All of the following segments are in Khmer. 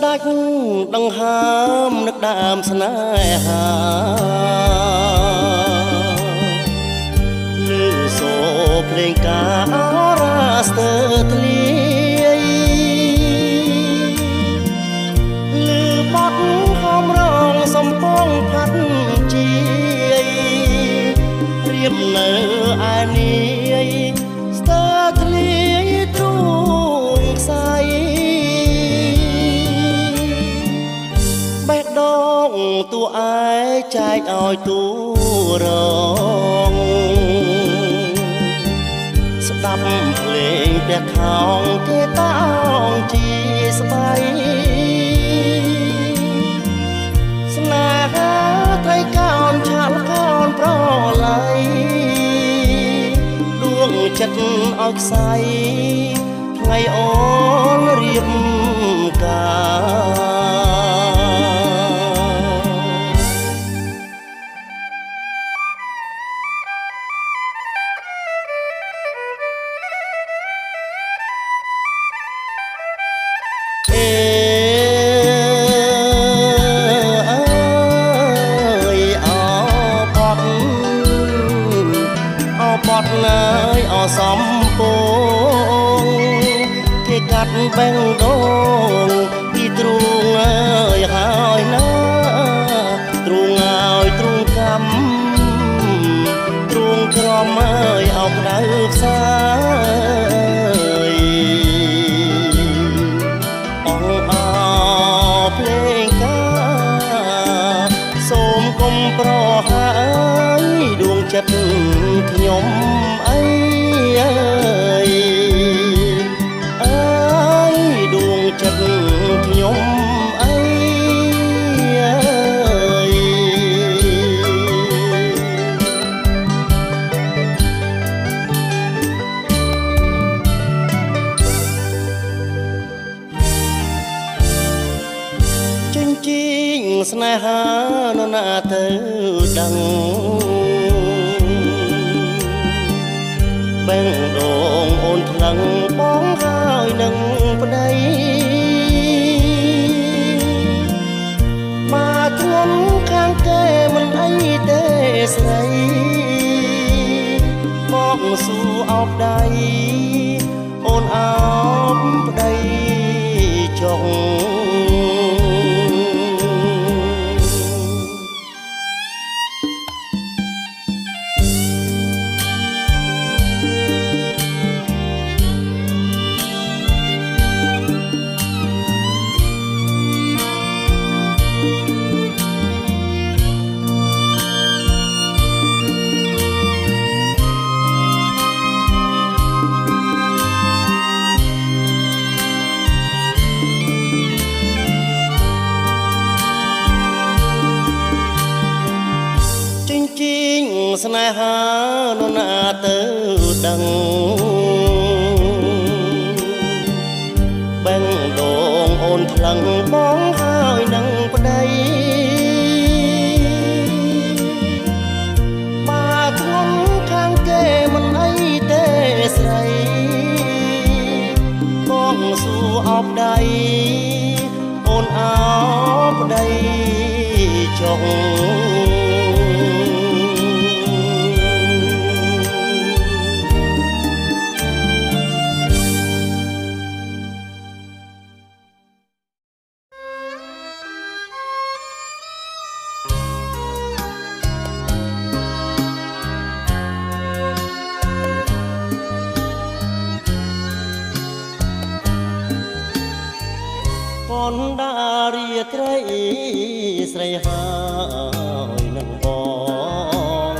ដាច់ដង្ហើមនឹកដើមស្នេហាលឺសូរភ្លេងការអរ៉ាស្ទើធ្លាយលឺបទហមរងសំពងផាត់ជាយរៀបនៅឯនាយស្ទើធ្លាយទ្រូងខ្សែបេះដូងតួឯចែកឲ្យតួរងស្ដាប់ភ្លេងតែខោងគេតោងជាស្បៃស្នេហាថៃកោនឆាល់កោនប្រឡ័យដួងចិត្តឲ្យខ្សែថ្ងៃអូនរៀបការសំពងគេកាត់បេះដូងពីទ្រូងអើយហើយណាទ្រូងឲ្យទ្រូងកម្មទ្រូងក្រមអើយអោបដៅផ្សាយអងអោភ្លេងការសូមកុំប្រហើយដួងចិត្តខ្ញុំអើយដួងចិត្តខ្ញុំអើយជញ្ជីងស្នេហានរណាទៅដឹងបេះដូងអូនថ្លឹងបងហើយនឹងប្តីមកធ្ងន់ខាងគេមិនអីទេស្រីបងស៊ូអោបដៃអូនអោបប្តីចុងស្នេហានរណាទៅដឹងបេះដូងអូនថ្លឹងបងហើយនឹងប្តីមកធ្ងន់ខាងគេមិនអីទេស្រីបងស៊ូអោបដៃអូនអោបប្តីចុងនដារាត្រីស្រីហើយនឹងបង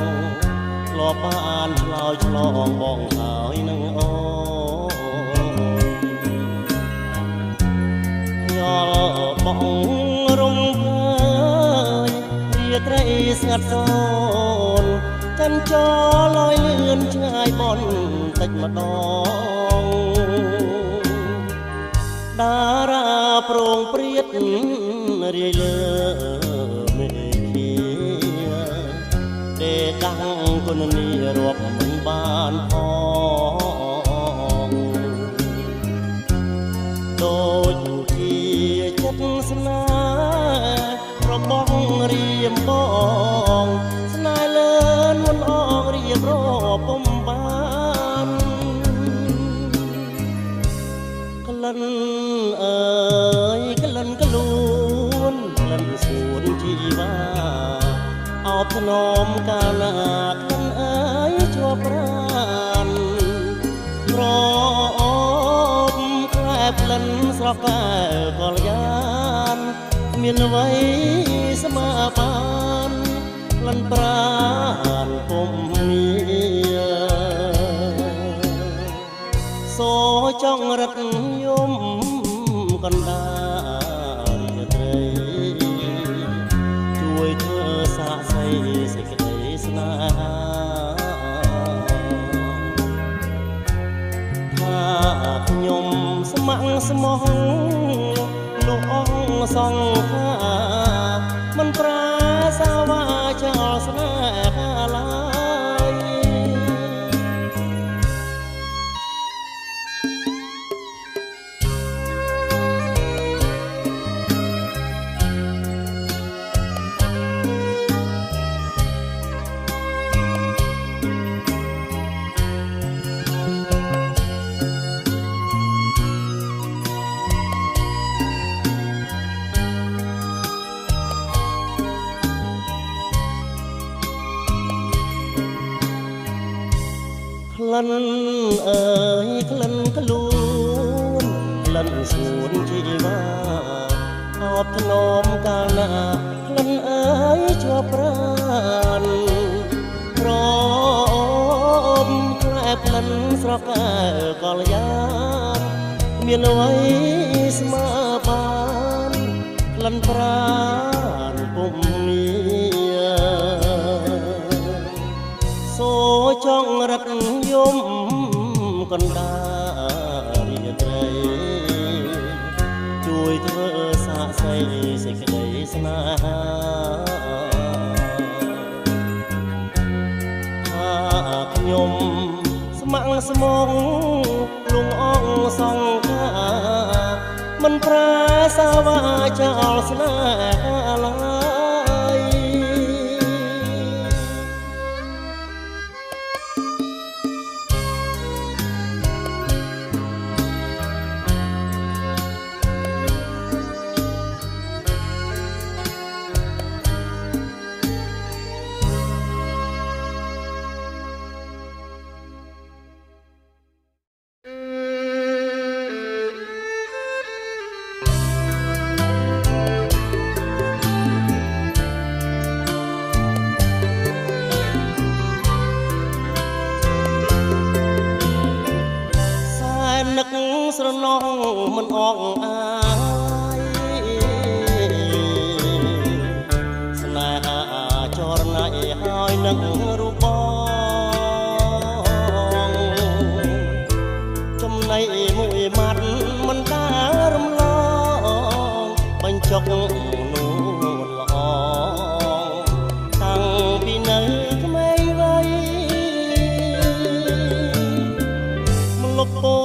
ធ្លាប់បានឆ្លើយឆ្លងបងហើយនឹងអូនយល់បងរំភើយរាត្រីស្ងាត់សូនកាន់ចោលយលឿនឆ្ងាយបនតិចម្ដងតារាប្រងព្រាតរាយលើមេឃាទេដាំងគុណនីរាប់មិនបានផងដូចជាចិត្ត ស្រកែកលយានមានអ្វីស្មើបានលន់ប្រានពុំមានសូចង់រត់យំកណ្ដាលរាត្រីជួយធ្វើសាកសីសេចក្តីស្នេហាថាខ្ញុំស្ម័គ្រស្មោះលោកអង្គសង្ខាមិនប្រាសាវាចោលស្នេហាឡើយក្លិនអើយក្លិនខ្លួនក្លិនសួនជីវ៉ាអបធ្នមកាលណាក្លិនអើយជាប់ប្រានរមក្លែបក្លិនស្រកែកលយានមានអ្វីស្មើបានក្លិនប្រានពុំមានសូចង់រត់យំកណ្ដាលរាត្រីជួយធ្វើសាកសីសេចក្តីស្នេហាថាខ្ញុំស្ម័គ្រស្មងលងអង្គសង្ខាមិនប្រាសាវាចោលស្នេហាឡើយនឹកស្រណងមិនអងអាយស្នេហាចរណៃហើយនឹងរូបបងចំណៃមួយម៉ាត់មិនដារំលងបញ្ចុកនួនល្អតាំងពីនៅក្មេងវ័យមកលុបពោ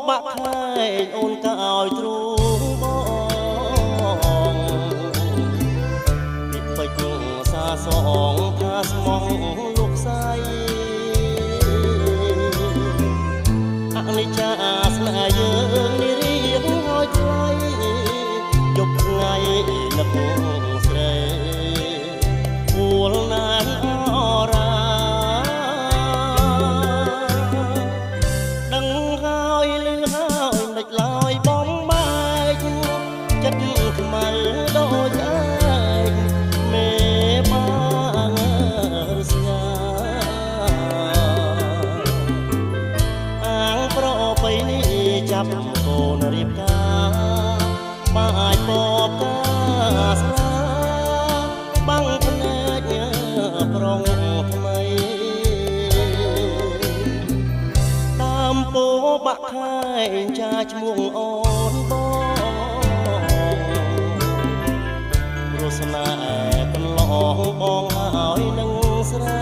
បាក់ខែងអូនក៏ឲ្យទ្រូងបងពីពេជ្រសាសងថាស្មោះលោកស្រីអនិច្ចាស្នេហ៍យើងនេះរៀងហើយថ្លៃយប់ថ្ងៃនឹកស្រីពួលណានអរាដឹងហើយលឺហើយមិនឡើយបងបែកចិត្តខ្មៅដូចឯងមេបានស្ងាអាងប្របីនេះចាប់កូនរៀបការបាយបបកាស្លាបាំងភ្នែកប្រុងថ្មីតាមពោបាក់ខែងចាឈ្មោះអូនបងរសនាកន្លងបងហើយនឹងស្រី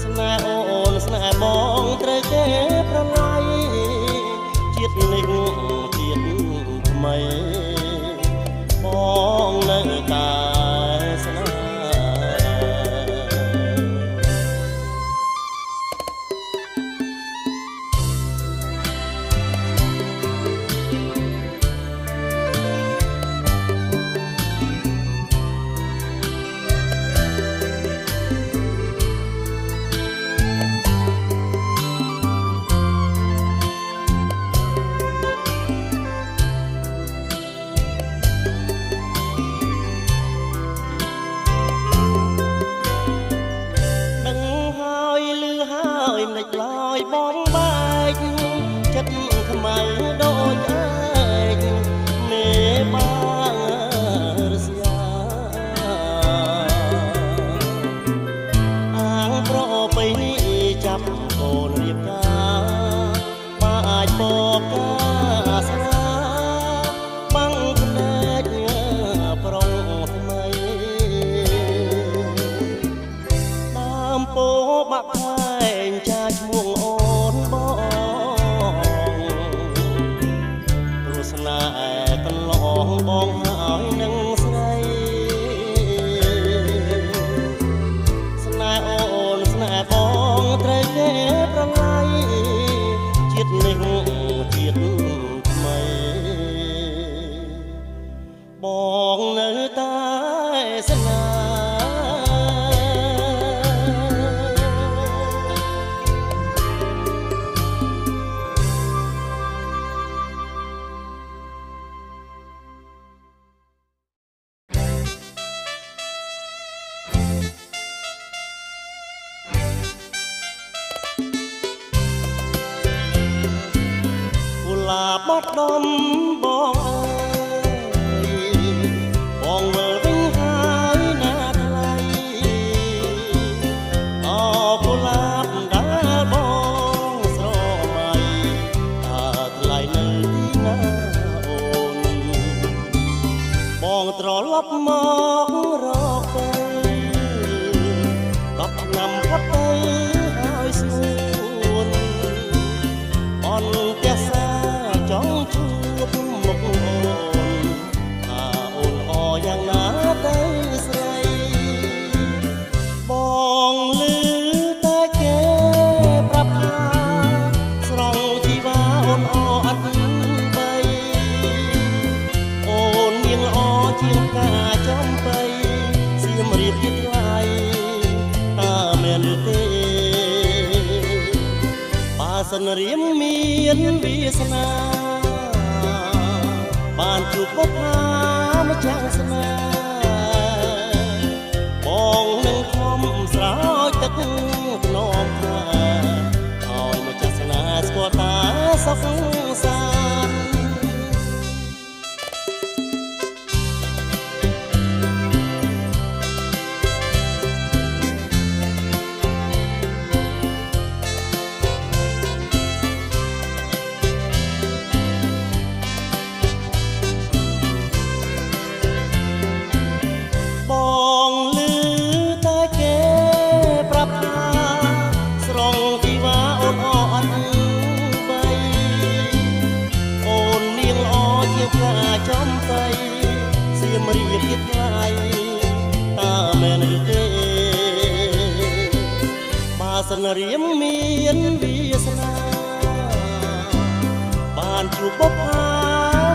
ស្នេហ៍អូនស្នេហ៍បងត្រូវគេប្រឡ័យជាតិនេះជាតិថ្មីបងនៅតែស្នេហ៍ បងបែកចិត្តខ្មៅដូចឯងមេបារស្យាអាងប្របីនេះចាប់កូនរៀបការអាចបកកាស្នាបាំងភ្នែកប្រុងថ្មីដើមពោបាក់ខែងចាឈ្មោះអូនបងព្រោះស្នេហ៍កន្លងបងហើយនឹងស្រីស្នេហ៍អូនស្នេហ៍បងត្រូវគេប្រឡាយជាតិនេះជាតិថ្មីបងនៅតែស្នេហ៍ឡាបត់ដំបងអើយបងវិលវិញហើយណាថ្លៃអកុលាបដែលបងស្រមៃថាថ្លៃនៅទីណាអូនបងត្រឡប់មករកទៅ10ឆ្នាំផុតទៅហើយស្ងួនអនផ្ទះសាចង់ជួបមុខអូនថាអូនអយ៉ាងណាទៅស្រីបងឮតែគេប្រាប់ថាស្រង់ជីវ៉ាអូនអអត់បីអូនមានល្អជាងការចំបៃសៀមរាបទៀតថ្លៃតើមែនទេបើសិនរៀមមានវាសនាបានជួបបុព្វាម្ចាស់ស្នេហ៍បងនឹងខំស្រោចទឹកថ្នមថាឲ្យម្ចាស់ស្នេហ៍ស្គាល់ថាសុខសាន្តបងឮតែគេប្រាប់ថាស្រង់ជីវ៉ាអូនអអត់បីអូននាងល្អជាងការចំបៃសៀមរាបទៀតថ្លៃតើមែនឬទេបើសិនរៀមមានវាសនាបានជួបបុព្វា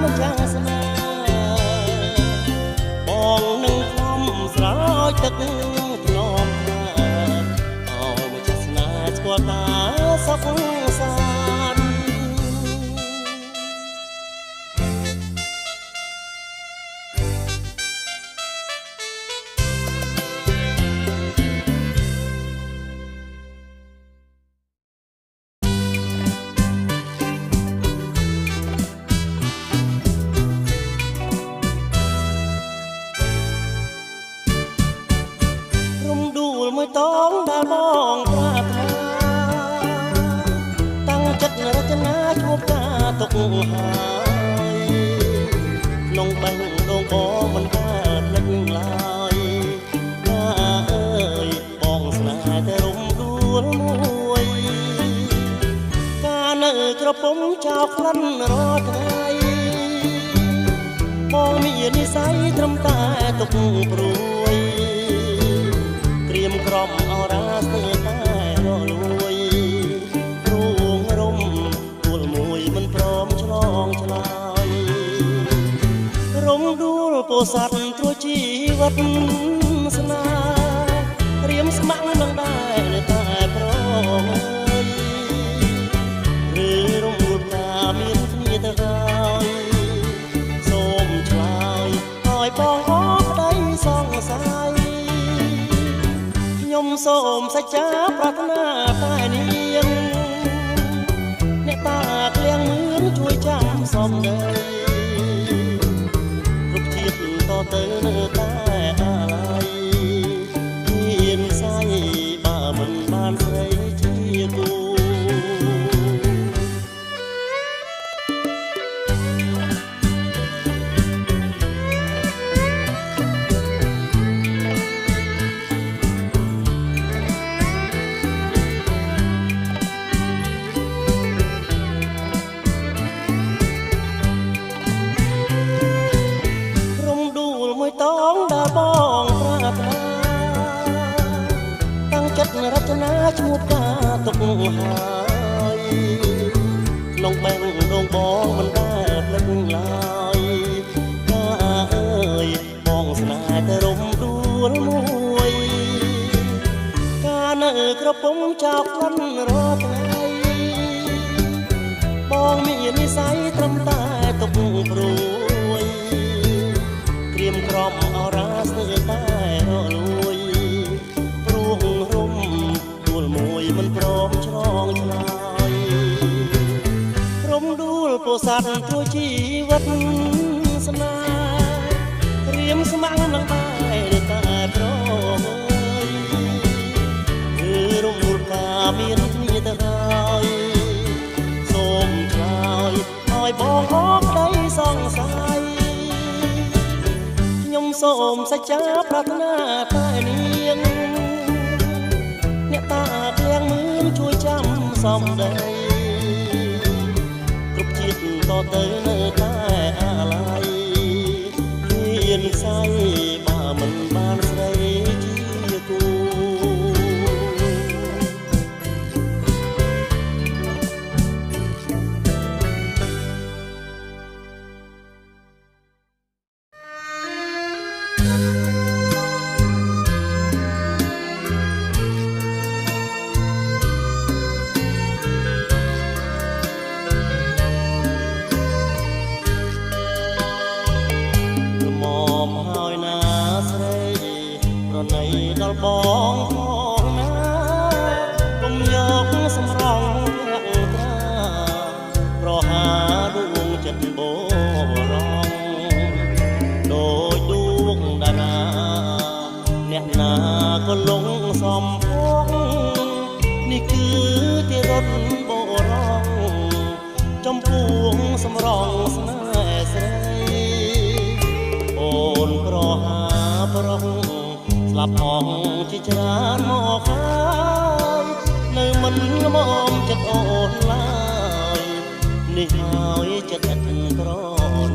ម្ចាស់ស្នេហ៍បងនឹងស្រោចទឹកថ្នមថាឲ្យម្ចាស់ស្នេហ៍ស្គាល់ថាសុខសាន្តមួយតងដែលបងប្រាថ្នាតាំងចិត្តរចនាជួបការទុកហើយក្នុងបេះដូងបងមិនកើតនឹកឡើយថាអើយបងស្នេហ៍តែរំដួលមួយការនៅក្រពុំចោលក្លិនរាល់ថ្ងៃបងមាននិស្ស័យត្រឹមតែទុកព្រួយក្រំអរាស្ទើរតែរលួយរួងរំទួលមួយមិនព្រមឆ្លងឆ្លើយរំដួលពោស័តត្រួយជីវិតស្នេហ៍រៀមស្ម័គ្រនឹងដែរនៅតែប្រងឬរំដួលថាមានគ្នាទៅហើយសូមឆ្លើយឲ្យបងអរប្តីសង្ស័យខ្ញុំសូមសច្ចាប្រាថ្នាតែនាង អ្នកតាក្លៀងមឿនជួយចាំសំដីគ្រប់ជាតិតទៅនៅតែអាឡ័យមានស្អីបើមិនបានស្រីជាគូរចនាឈ្មោះកាទុកហើយក្នុងបែងដងបងមិនដែលភ្លេចឡើយកាអើយបងស្នេហ៍តែរំដួលមួយកានៅក្រពុំចោលក្លិនរាល់ថ្ងៃបងមាននិស័យត្រឹមតែទុកព្រួយក្រៀមក្រំអរាស្ទើរតែរលួយមួយមិនព្រមឆ្លងឆ្លើយរំដួលពោស័តជួយជីវិតស្នេហ៍រៀមស្មាំងនឹងបែរតែប្រយគឺរំដួលការមានគ្នាទៅហើយសូមឆ្លើយឲ្យបងអរក្តីសង្ស័យខ្ញុំសូមសច្ចាប្រាថ្នាតែនាងអ្នកតាក្លៀងមឿនជួយចាំសំដីគ្រប់ជាតិតទៅនៅតែអាឡ័យមានស្អីបើមិនបានស្រីជាគូដល់បងផងណាកុំយកសម្រងធាក់ត្រាប្រហាដួងចិត្តបរងដូចដួងតារាអ្នកណាក៏លងសំភងនេះគឺទីរត់បរងចំពោះសម្រងស្នេហ៍ស្រីអូនប្រហាប្រងស្លាប់អងជាច្រើនមកហើយនៅមិនល្មមចិត្តអូនឡើយនេះហើយចិត្តឥតក្រ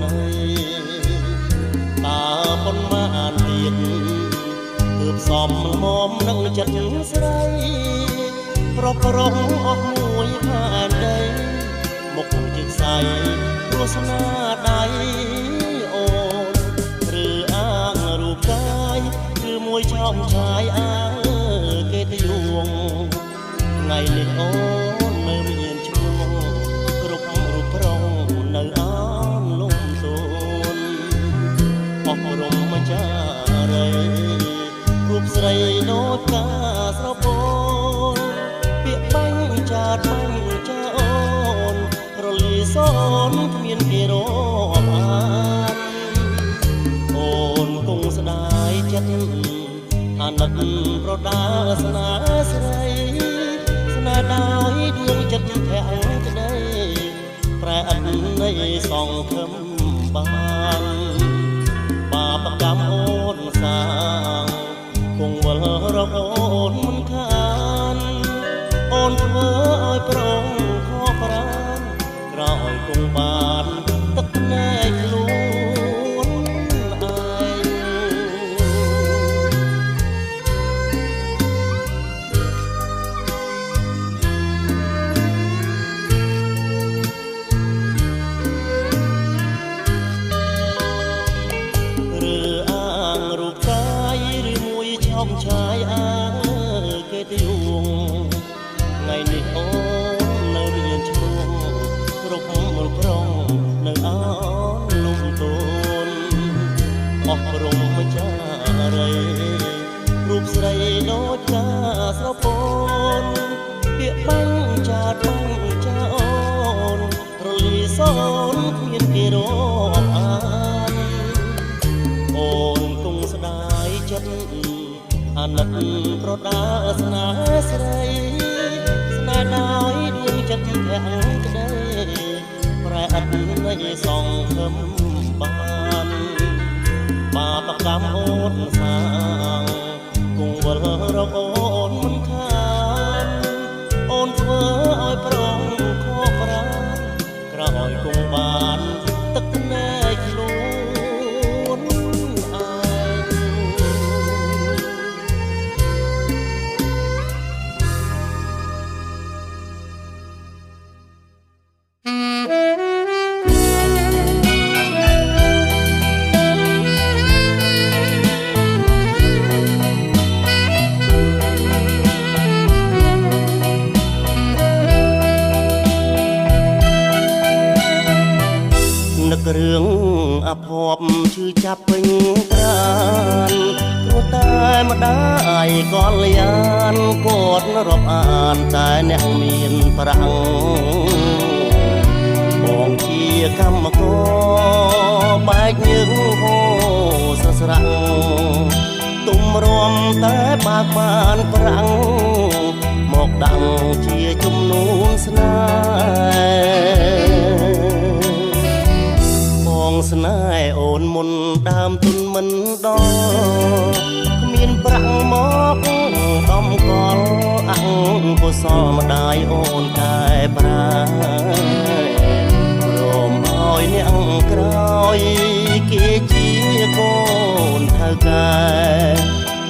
ណីតើប៉ុន្មានទៀតទើបសមល្មមនឹងចិត្តស្រីប្រប្រងអស់មួយផែនដីមុខជើងស្អៃព្រោះស្នាដៃអូនឬអាងរូបកាយមួយឆោមឆាយអើគេទៅយងថ្ងៃនេះអូននៅមានឈ្មោះគ្រប់រូបប្រងនៅអនលំទោនអស់រំមចារីរូបស្រីដូចកាស្រពោនពាក្យបាញ់ចាតបាញ់ចាអូនរលីសូនគ្មានគេរាប់អានអូនគង់ស្ដាយចិត្តអាណិតប្រដាស្នាស្រីស្នេហ៍ដោយដួងចិត្តធាក់ក្តីប្រែអត់នៃសងខឹមបានបាបកម្មអូនសាងគង់វល់រកអូនមិនខានអូនធ្វើឲ្យប្រងខកប្រានក្រោយគង់បានទឹកភ្នែកខ្លួនឆាយអាគេទៅយងថ្ងៃនេះអូននៅមានឈ្មោះគ្រប់មុខប្រងនៅអនលំទោនអស់ព្រមមចារីរូបស្រីដូចកាស្រពោនពាក្យបាញ់ចាតបាញ់ចាអូ ប្រដាស្នេហ៍ស្រីស្នេហ៍ដោយដួងចិត្តទាំងក្តីប្រែអត់នៃសងខឹមបានបាបកម្មអូនសាងគង់វល់រកអូនមិនខានអូនធ្វើឲ្យប្រងខកប្រាណក្រោយគង់បានទឹកណែខ្លួនឯងរឿងអភ័ព្វឈឺចាប់ពេញប្រាណព្រោះតែម្ដាយក៏លយានគាត់រាប់អានតែអ្នកមានប្រាំងបងជាកម្មករបែកញើសហូរស្រស្រាំងទុំរំតែបើកបានប្រាំងមកដាំងជាជំនូនស្នេហ៍ស្នេហ៍អូនមុនដើមទុនមិនដល់គ្មានប្រាក់មកដំកល់អាំងកុសលម្ដាយអូនកែប្រែព្រមឲ្យអ្នកក្រោយគេជាកូនថៅកែ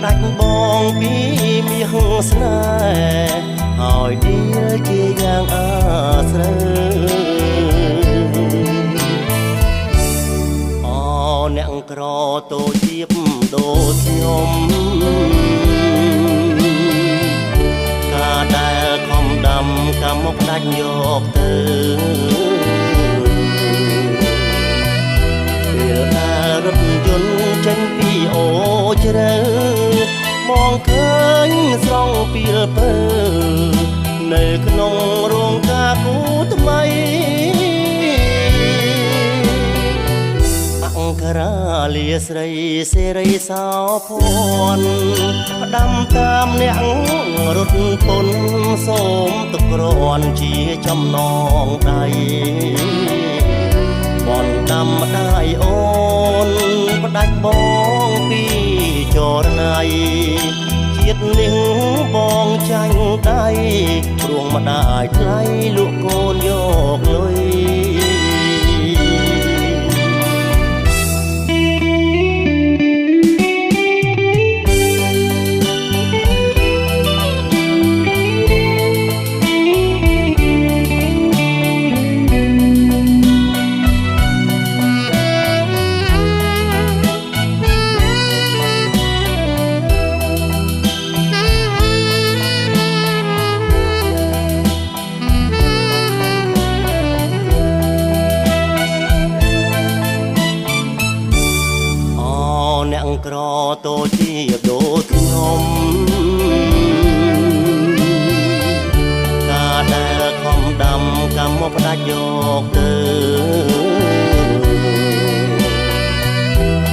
ដាច់បងពីមាសស្នេហ៍ឲ្យឌីលជាយ៉ាងអាស្រូវអ្នកក្រតូចទៀបដូចខ្ញុំការដែលខំដាំកម្មមកដាច់យកទៅពេលដែលរថយន្តចេញពីអូជ្រៅមองឃើញស្រង់ពីលពើនៅក្នុងរោងការគូថ្មីអង្គរាលាស្រីសេរីសោភ័ណ្ឌផ្ដាំតាមអ្នករត់ពុនសូមទុកគ្រាន់ជាចំណងដៃបនដាំម្ដាយអូនផ្ដាច់បងពីចរណៃជាតិនេះបងចាញ់ដៃព្រួងម្ដាយថ្លៃលក់កូនយកលុយក្រតូចជាដូចខ្ញុំការដែលខំដាំកម្មមកផ្ដាច់យកទៅ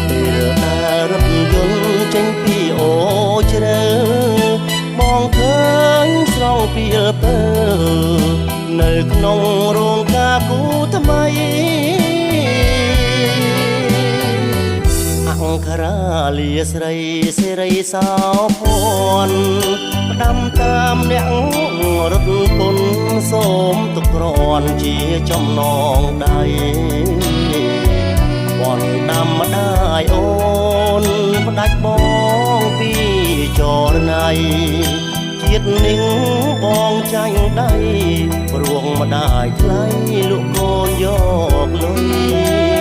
ពេលដែលរថយន្តចេញពីអូជ្រៅបងឃើញស្រង់ពីលពើនៅក្នុងរោងការគូថ្មីអង្គរាលាស្រីសេរីសោភ័ណ្ឌផ្ដាំតាមអ្នករត់ពុនសូមទុកគ្រាន់ជាចំណងដៃបនដាំម្ដាយអូនផ្ដាច់បងពីចរណៃជាតិនេះបងចាញ់ដៃព្រួងម្ដាយថ្លៃលក់កូនយកលុយ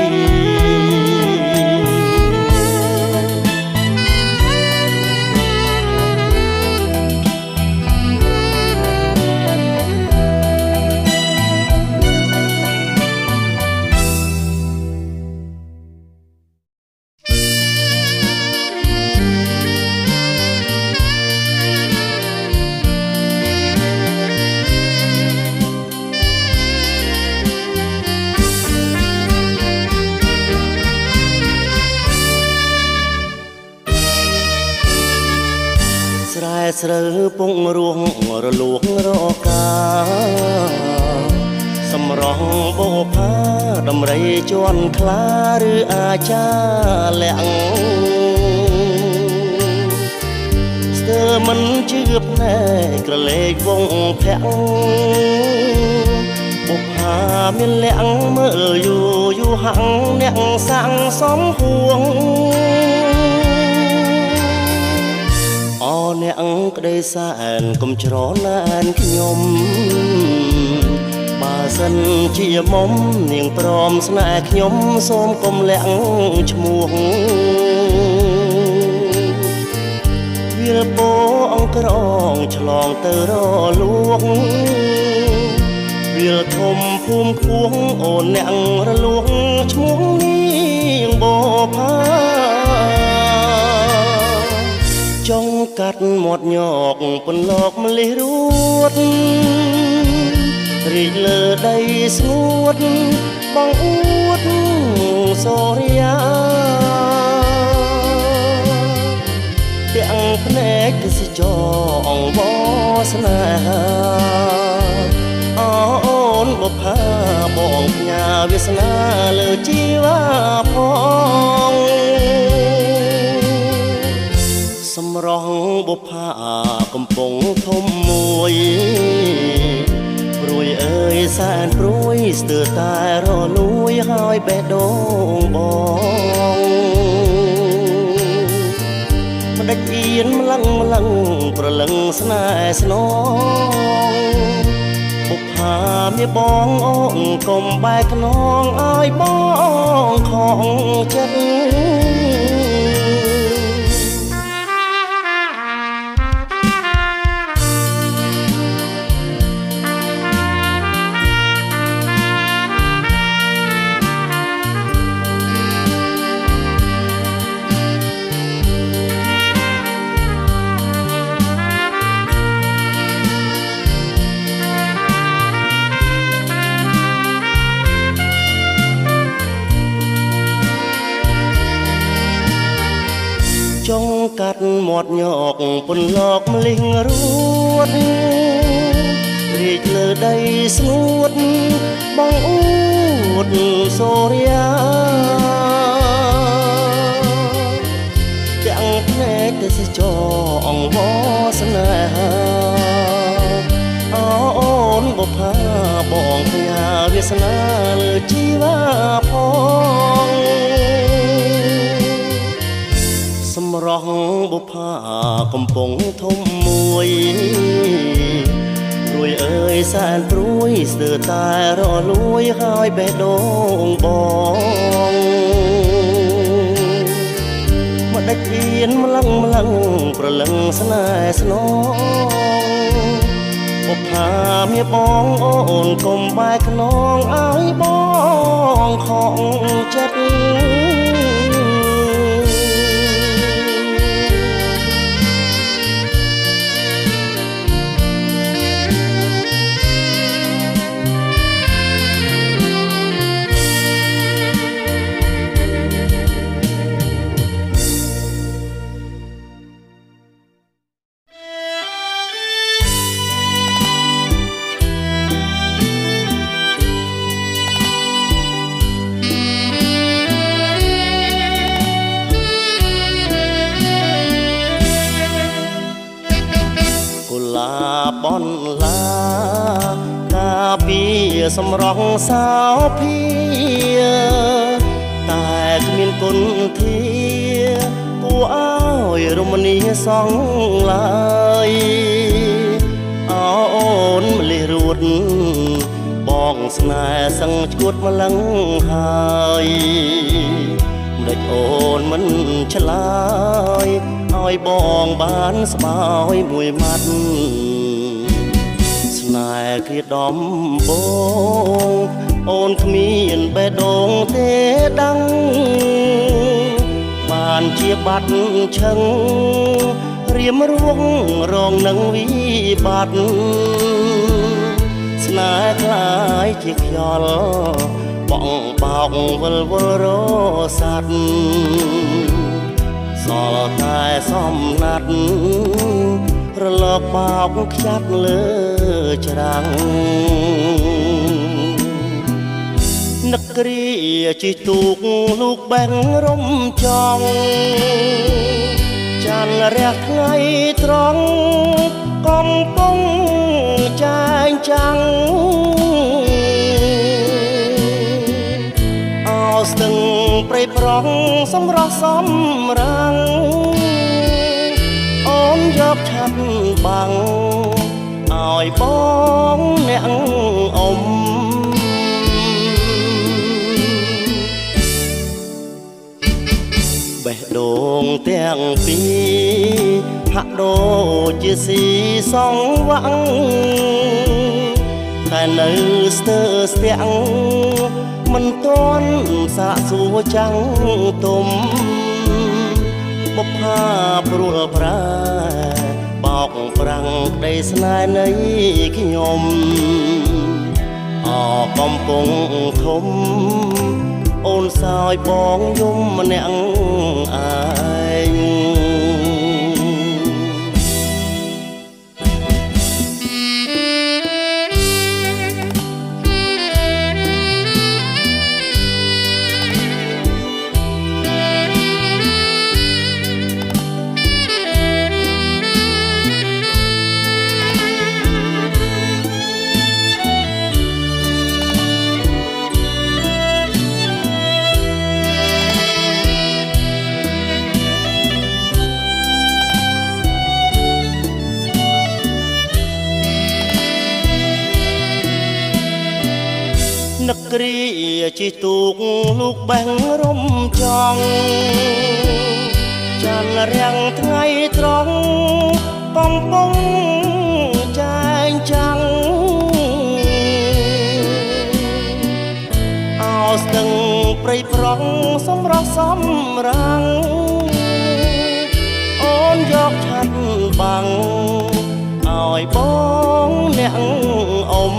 ស្រូវពងរួងរលួងរកាសម្រងបោផាដំរីជន់ខ្លាឬអាចាលាក់ស្ទើរមិនជឿភ្នែកក្រឡេកវងភាក់បុប្ផាមានលាក់មើលយូយូហាំងអ្នកសាំងសំហួងអអ្នកក្តីសែនកុំច្រណែនខ្ញុំបើសិនជាមុំនាងព្រមស្នេហ៍ខ្ញុំសូមកុំលាក់ឈ្មោះវាលពោអង្គក្រងឆ្លងទៅរលួងវាលធំភូមិខួងអូនអ្នករលួងឈ្មោះនាងបោផាចង់កាត់មាត់ញកពន្លកម្លេះរួតរីកលើដីស្ងួតបងអួតសូរិយាទាំងភ្នែកទេសចរអង្វរស្នេហាអូនបុប្ផាបងផ្ញើវាសនាលើជីវ៉ាផងសម្រងបុប្ផាកំពុងធំមួយព្រួយអើយសែនព្រួយស្ទើរតែរលួយហើយបេះដូងបងមិនដេចអៀនម្លឹងប្រលឹងស្នេហ៍ស្នងបុប្ផាមានបងអូនកុំបែកខ្នងឲ្យបងខងចិត្តចង់កាត់មាត់ញកពន្លកម្លេះរួតរីកលើដីស្ងួតបងអួតសូរិយាទាំងភ្នែកទេសចរអង្វរស្នេហាអូនបុប្ផាបងផ្ញើវាសនាលើជីវ៉ាផងសម្រងបុប្ផាកំពុងធំមួយព្រួយអើយសែនព្រួយស្ទើរតែរលួយហើយបេះដូងបងមិនដេចអៀនម្លឹងប្រលឹងស្នេហ៍ស្នងបុប្ផាមានបងអូនកុំបែកខ្នងឲ្យបងខងចិត្តបនឡាកាពីសម្រងសោភាតែគ្មានគុណធាគួរឲ្យរមណីសងឡើយអូនម្លេះរួតបងស្នេហ៍សឹងឈួតម្លឹងហើយម្ដេចអូនមិនឆ្លើយឲ្យបងបានស្បើយមួយម៉ាត់ស្នេហ៍គ្រាដំបងអូនគ្មានបេះដូងទេដឹងបានជាបាត់ឈឹងរៀមរួងរងនឹងវិបត្តិស្នេហ៍คล้ายជាខ្យល់បងបោកវិលវល់រសាត់សល់តែសំណាត់ រលកបោកខ្ចាត់លើច្រាំងនឹកគ្រាជីទូកលោកបែងរំចង់ចានរះថ្ងៃត្រង់កំពុងចាញ់ចាំងអោស្ទឹងព្រៃប្រងសម្រស់សំរាំងអូនយកឆាត់បាំងឲ្យបងអ្នកអ៊ំបេះដូងទាំងពីរហាក់ដូចជាស៊ីសងវាំងតែនៅស្ទើរស្ទាក់មិនទាន់សាកសួរចាំងទុំបុប្ផាព្រួលប្រាបោកប្រាំងក្តីស្នេហ៍នៃខ្ញុំអកំពុងធំអូនសោយបងយំម្នាក់ឯងនឹកគ្រាជីទូកលោកបែងរំចង់ចានរាំងថ្ងៃត្រង់កំពុងចែងចាំងអោស្ទឹងព្រៃប្រងសម្រស់សំរាំងអូនយកឆាត់បាំងឲ្យបងអ្នកអ៊ំ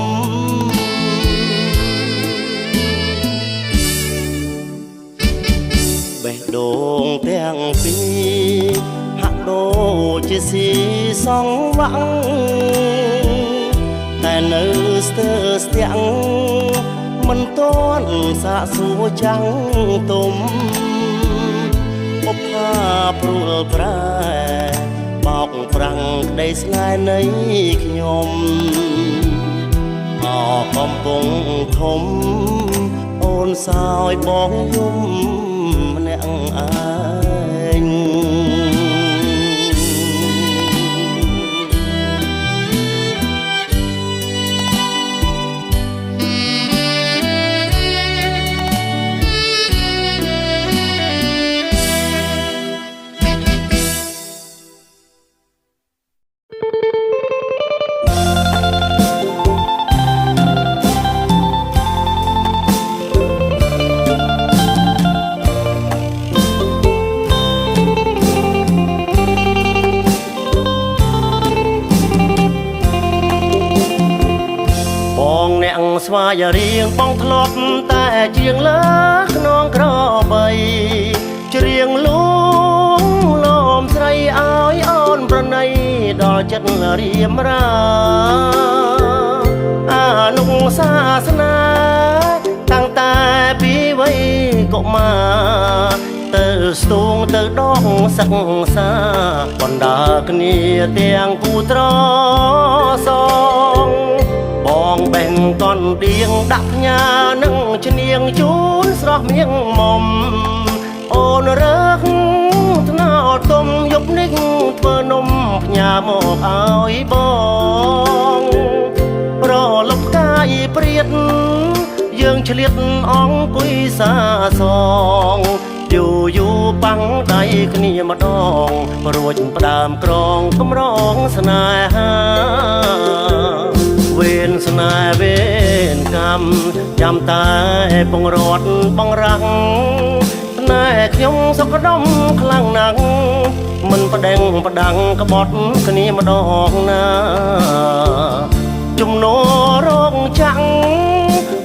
បេះដូងទាំងពីរហាក់ដូចជាស៊ីសងវាំងតែនៅស្ទើរស្ទាក់មិនទាន់សាកសួរចាំងទុំបុប្ផាព្រួលប្រែបោកប្រាំងក្តីស្នេហ៍នៃខ្ញុំអកំពុងធំអូនសោយបងយំម្នាក់ឯងស្វាយរៀងបងធ្លាប់តែជាងលើខ្នងក្របីច្រៀងលួងលំស្រីឲ្យអូនប្រណីដល់ចិត្តរៀមរាអានុសាសនាតាំងតែពីវ័យកុមារទៅស្ទូងទៅដងសិក្សាបណ្ដាគ្នាទាំងគូត្រសងបងបេះកនដៀងដាក់ផ្ញើនឹងឈ្នៀងជូនស្រស់មៀងមុំអូនរើសថ្នោតទុំយប់នេះធ្វើនំផ្ញើមកឲ្យបងប្រលប់កាយព្រាតយើងឆ្លៀតអង្គុយសាសងយូយូបាំងដៃគ្នាម្ដងរួចផ្ដើមក្រងកម្រងស្នេហាវេនស្នេហ៍វេនកម្មចាំតែពងរត់បងរាំងស្នេហ៍ខ្ញុំសុខដុមខ្លាំងណាស់មិនប្តេងប្តាំងក្បត់គ្នាម្ដងណាជំនោររងចាំង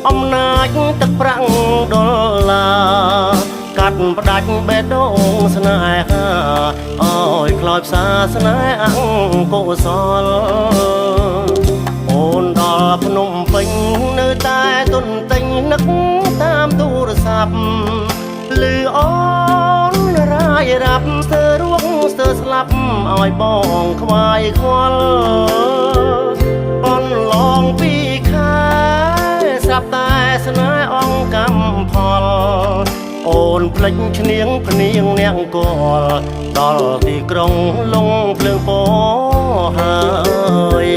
អំណាចទឹកប្រាំងដុល្លារកាត់ផ្ដាច់បេះដូងស្នេហាឲ្យខ្លោច យផ្សាស្នេហ៍អង្គកុសលអូនដល់ភ្នំពេញនៅតែទុនទិញនឹកតាមទូរស័ព្ទឮអូនរាយរាប់ស្ទើររួងស្ទើរស្លាប់ឲ្យបងខ្វាយខ្វល់បនឡងពីខែស្រាប់តែស្នេហ៍អង្គកម្មផលអូនភ្លេចឈ្នៀងភ្នៀងនាងកលដល់ទីក្រុងលងភ្លើងពោហើយ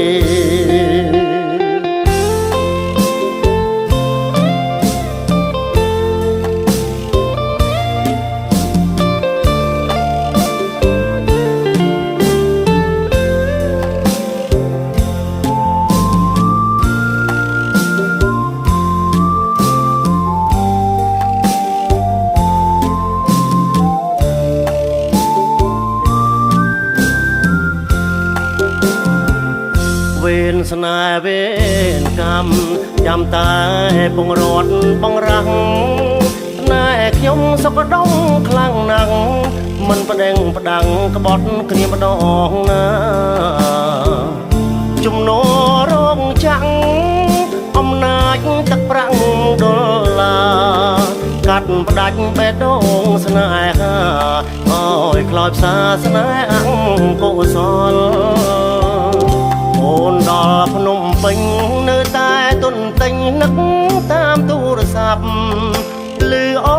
ស្នេហ៍វេនកម្មចាំតែពងរត់បងរាំងណែខ្ញុំសុខដងខ្លាំងណាស់មិនប្តេងផ្ដាំងក្បត់គ្នាម្ដងណាជំនោរងចាំងអំណាចទឹកប្រាក់ដុល្លារកាត់ផ្ដាច់បេះដូងស្នេហាឲ្យខ្លោចផ្សាស្នេហ៍អង្គកុសលអូនដល់ភ្នំពេញនៅតែទុនទិញនឹកតាមទូរស័ព្ទឮអូ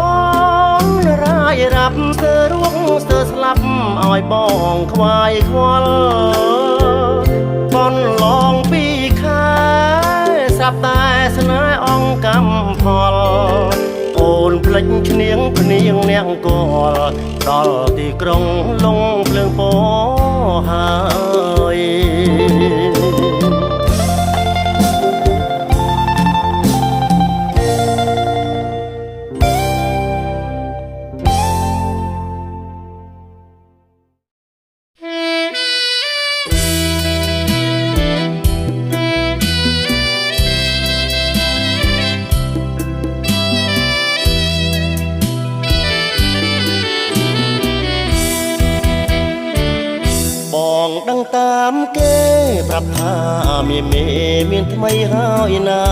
នរាយរាប់ស្ទើររួងស្ទើរស្លាប់ឲ្យបងខ្វាយខ្វល់បនឡងពីខែស្រាប់តែស្នេហ៍អង្គកម្មផលអូនភ្លេចឈ្នៀងភ្នៀងនាងកលដល់ទីក្រុងលងភ្លើងពោហើយដឹងតាមគេប្រាប់ថាមានថ្មីហើយណា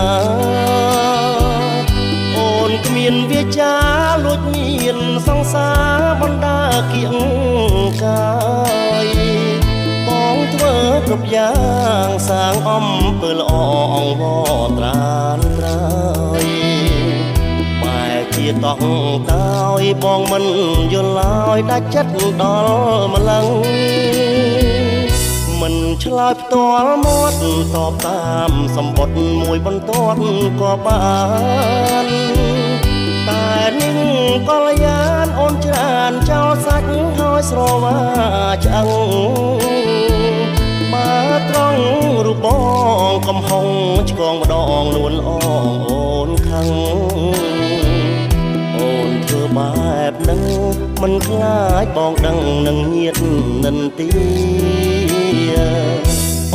អូនគ្មានវាចាលួចមានសង្សារបណ្ដាគៀងកាយបងធ្វើគ្រប់យ៉ាងសាងអំពើល្អអង្វរត្រានត្រើយបែរជាតោះតើយបងមិនយល់ឡើយដាច់ចិត្តដល់ម្លឹងមិនឆ្លើយផ្ទាល់មាត់តបតាមសម្បត្តិមួយបន្ទាត់ក៏បានតែនឹងកល្យានអូនច្រើនចោលសាច់ហើយស្រវាឆ្អឹងបើត្រង់រូបបងកំហុងឆ្កងម្ដងនួនអងអូនខឹងអូនធ្វើបែបនឹងមិនខ្លាចបងដឹងនឹងញាតនិន្ទា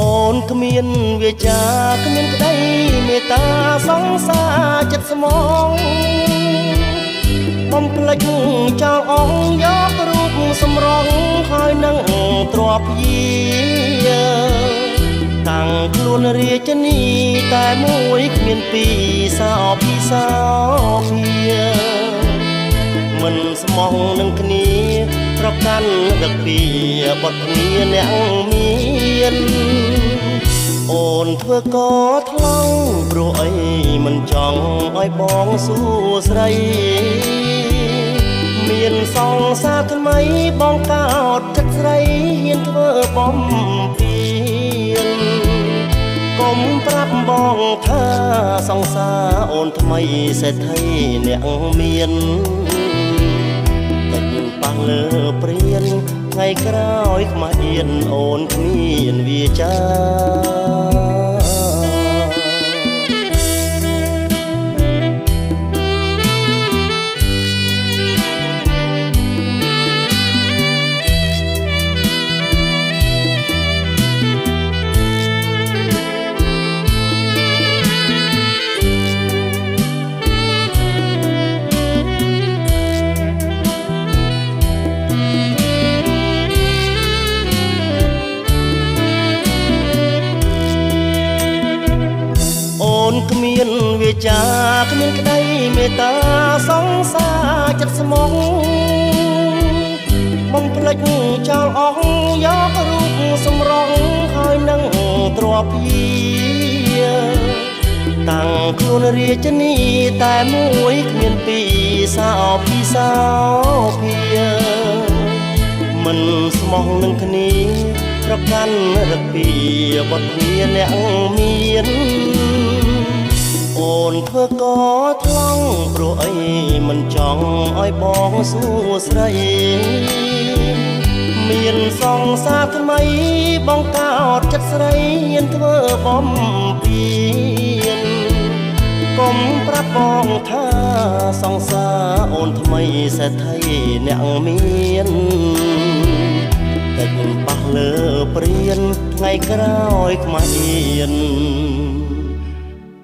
អូនគ្មានវាចាគ្មានក្តីមេត្តាសង្សារចិត្តស្មងបំភ្លេចចោលអងយករូបសម្រងហើយនឹងទ្របយាតាំងខ្លួនរាជនីតែមួយគ្មានពីរសោពីសោភាមិនស្មោះនឹងគ្នាប្រកាន់ដឹកពីបទគ្នាអ្នកមានអូនធ្វើកថ្លង់ព្រោះអីមិនចង់ឲ្យបងសួស្រីមានសង្សារថ្មីបងកោតចិត្តស្រីហ៊ានធ្វើបំពេញកុំប្រាប់បងថាសង្សារអូនថ្មីសេដ្ឋីអ្នកមានប៉ះលើព្រានថ្ងៃក្រោយខ្មាស់អៀនអូនគ្មានវាចា ចាគ្មានក្តីមេត្តាសង្សារចិត្តស្មងបំភ្លេចចោលអស់យករូបសម្រងហើយនឹងទ្រព្យាតាំងខ្លួនរាជនីតែមួយគ្មានពីរសោពីសោភាមិនស្មោះនឹងគ្នាប្រកាន់រពីបទមានអ្នកមានអូនធ្វើក៏ថ្លង់ព្រោះអីមិនចង់ឲ្យបងសួស្ដីមានសង្សារថ្មីបងកោតចិត្តស្រីហ៊ានធ្វើបំពេញកុំប្រាប់បងថាសង្សារអូនថ្មីសេដ្ឋីអ្នកមានតែខ្ញុំប៉ះលើព្រានថ្ងៃក្រោយខ្មាស់អៀន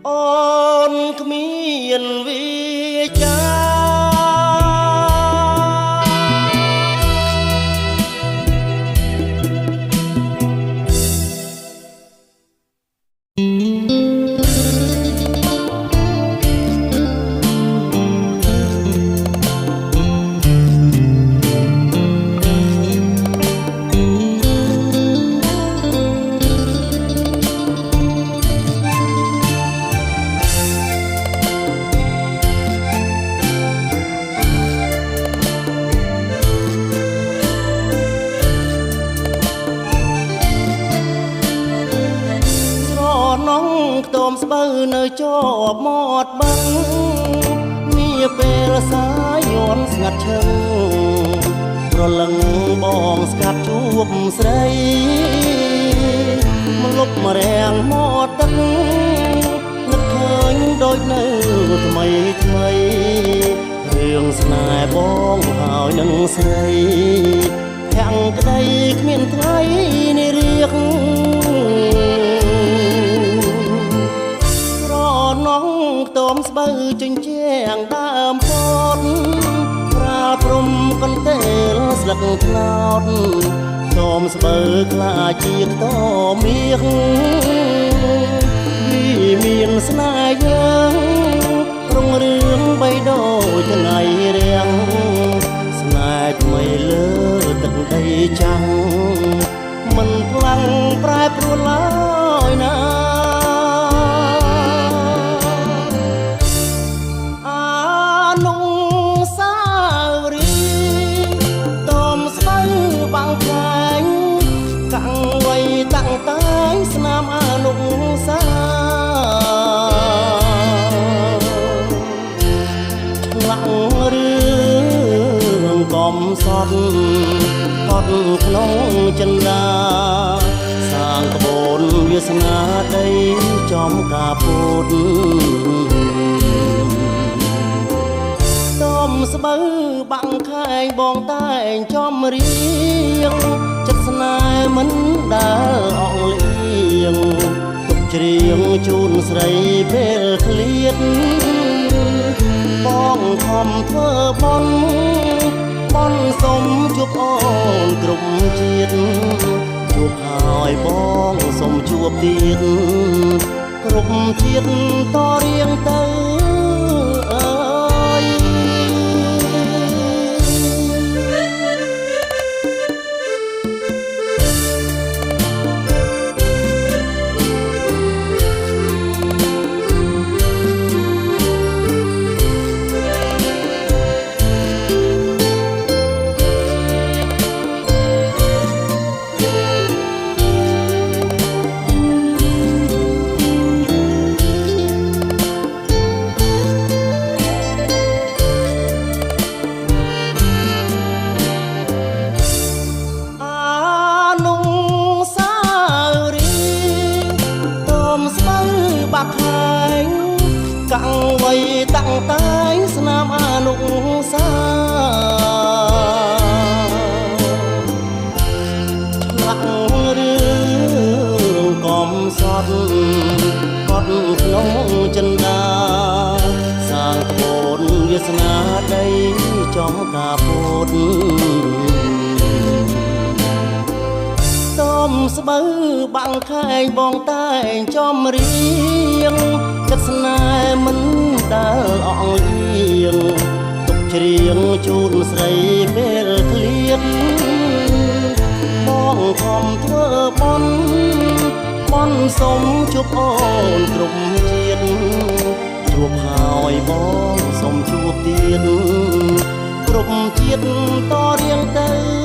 អូនគ្មានវាចាខ្ទមស្បូវនៅជាប់មាត់បឹងមានពេលសាយយន់ស្ងាត់ឈឹងប្រលឹងបងស្កាត់ជួបស្រីមកលុបមករាំងមាត់ទឹកនឹកឃើញដូចនៅថ្មីថ្មីរឿងស្នេហ៍បងហើយនឹងស្រីខាងក្តីគ្មានថ្ងៃនេះរៀកน้องខ្ទមស្បូវជញ្ជាំងដើមពោតប្រាលព្រំកន្ទេលស្លឹកថ្នោតខ្ទមស្បូវខ្លាជាខ្ទមមាសវាមានស្នេហ៍យើងរុងរឿងបីដូចថ្ងៃរៀងស្នេហ៍ថ្មីលើទឹកដីចាំងមិនខ្លាំងប្រែប្រួលឡើយណាតែងស្នាមអនុសាឆ្លាក់រឿងកំសត់ផុតក្នុងចិន្តាសាងក្បូនវាសនាដីចំការពុតតំស្បូវបាំងខែងបងតែងចំរៀងចិត្តស្នេហ៍មិនដើរអងលៀងទុកច្រៀងជូនស្រីពេលឃ្លាតបងខំធ្វើបន់សុំជួបអូនគ្រប់ជាតិជួបហើយបងសុំជួបទៀតគ្រប់ជាតិតរៀងទៅអើយកាំងវ័យតាំងតែងស្នាមអនុសាឆ្លាក់រឿងកំសត់កត់ក្នុងចិន្តាសាងក្បូនវាសនាដីចំការពុតតំស្បូវបាំងខែងបងតែងចំរៀង គិតស្នេហ៍មិនដែលអង្អៀងទុកច្រៀងជូនស្រីពេលឃ្លានបងខំធ្វើបន់សុំជួបអូនគ្រប់ជាតិជួបហើយបងសុំជួបទៀតគ្រប់ជាតិតរៀងទៅ